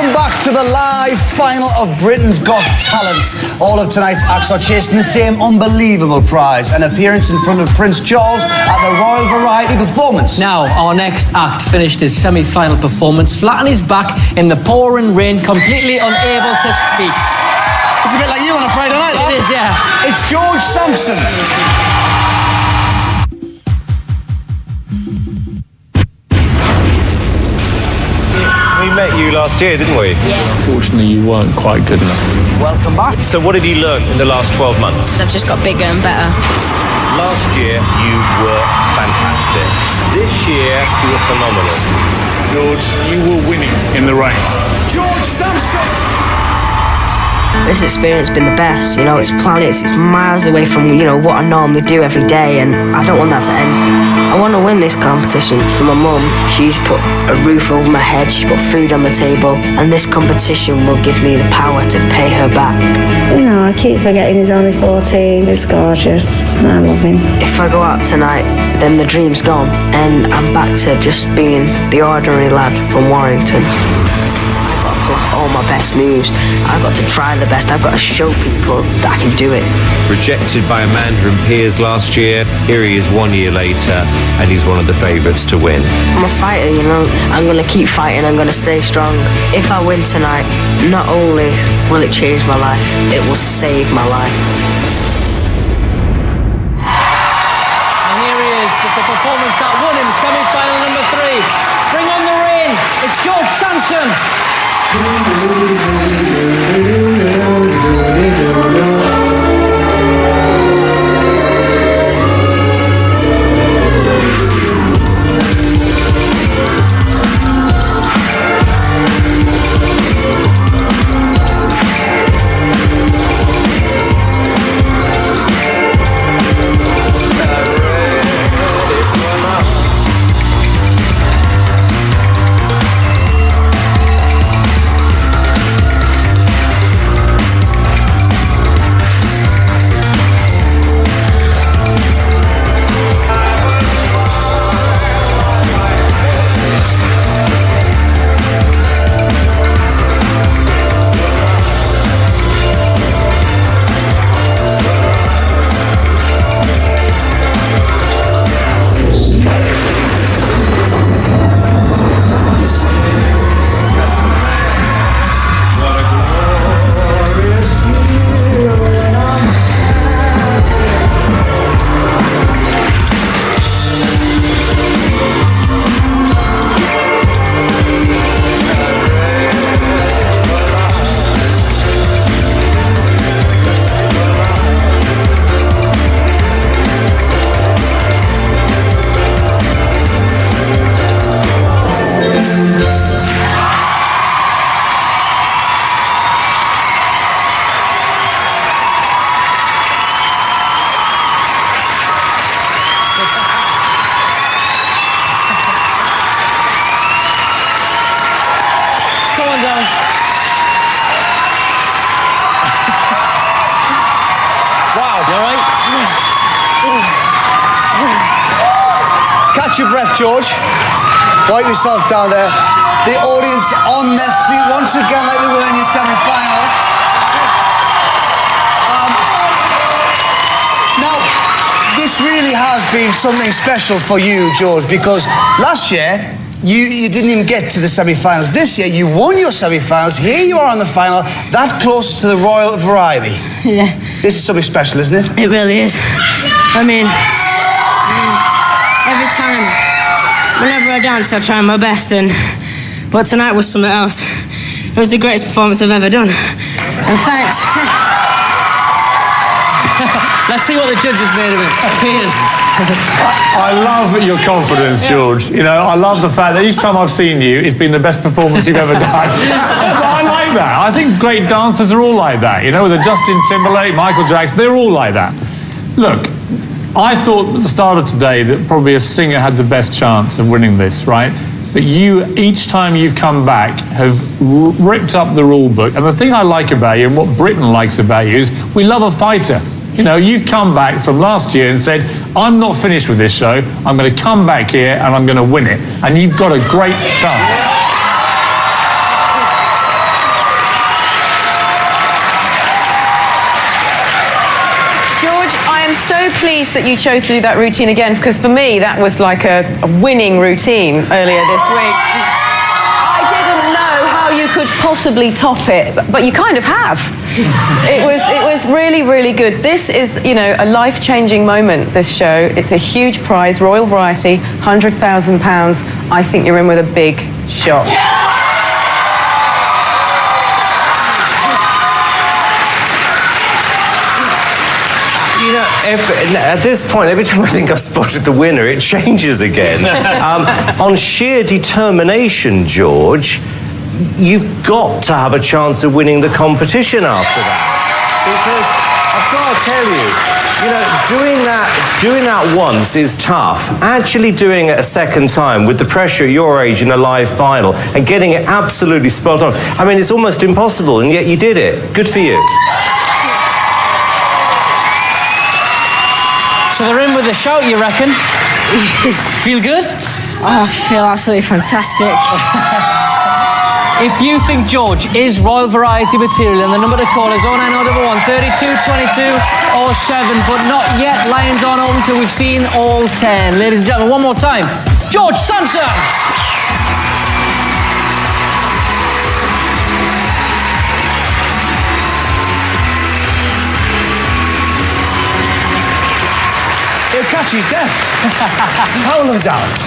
Welcome back to the live final of Britain's Got Talent. All of tonight's acts are chasing the same unbelievable prize, an appearance in front of Prince Charles at the Royal Variety Performance. Now, our next act finished his semi-final performance flat on his back in the pouring rain, completely unable to speak. It's a bit like you on a Friday night, that. It is, yeah. It's George Sampson. We met you last year, didn't we? Yeah. Unfortunately, you weren't quite good enough. Welcome back. So what have you learned in the last 12 months? I've just got bigger and better. Last year, you were fantastic. This year, you were phenomenal. George, you were winning in the rain. George Sampson. This experience has been the best, you know, it's planets, it's miles away from, you know, what I normally do every day, and I don't want that to end. I want to win this competition for my mum. She's put a roof over my head, she's put food on the table, and this competition will give me the power to pay her back. You know, I keep forgetting he's only 14, he's gorgeous, and I love him. If I go out tonight, then the dream's gone, and I'm back to just being the ordinary lad from Warrington. All my best moves. I've got to try the best. I've got to show people that I can do it. Rejected by Amanda and Piers last year, here he is 1 year later, and he's one of the favourites to win. I'm a fighter, you know. I'm going to keep fighting. I'm going to stay strong. If I win tonight, not only will it change my life, it will save my life. And here he is with the performance that won him semi-final number 3. Bring on the rain. It's George Sampson. Catch your breath, George. Wipe yourself down there. The audience on their feet once again like they were in your semi-final. Now, this really has been something special for you, George, because last year, you didn't even get to the semi-finals. This year, you won your semi-finals. Here you are in the final, that close to the Royal Variety. Yeah. This is something special, isn't it? It really is. I mean, every time, whenever I dance, I try my best, but tonight was something else. It was the greatest performance I've ever done. And thanks. Let's see what the judges made of it. Piers. I love your confidence, George. You know, I love the fact that each time I've seen you, it's been the best performance you've ever done. I like that. I think great dancers are all like that. You know, the Justin Timberlake, Michael Jackson, they're all like that. Look, I thought at the start of today that probably a singer had the best chance of winning this, right? But you, each time you've come back, have ripped up the rule book. And the thing I like about you, and what Britain likes about you, is we love a fighter. You know, you've come back from last year and said, I'm not finished with this show. I'm going to come back here and I'm going to win it. And you've got a great chance. pleased that you chose to do that routine again, because for me, that was like a winning routine earlier this week. I didn't know how you could possibly top it, but you kind of have. It was really, really good. This is, you know, a life-changing moment, this show. It's a huge prize, Royal Variety, £100,000. I think you're in with a big shot. You know, at this point, every time I think I've spotted the winner, it changes again. On sheer determination, George, you've got to have a chance of winning the competition after that. Because I've got to tell you, doing that once is tough. Actually doing it a second time with the pressure at your age in a live final and getting it absolutely spot on, I mean, it's almost impossible, and yet you did it. Good for you. So they're in with a shout, you reckon? Feel good? Oh, I feel absolutely fantastic. If you think George is Royal Variety material, and the number to call is 09011 32 22 or 7, but not yet. Lines aren't open until we've seen all 10. Ladies and gentlemen, one more time. George Sampson! He'll catch his death. Total of doubt.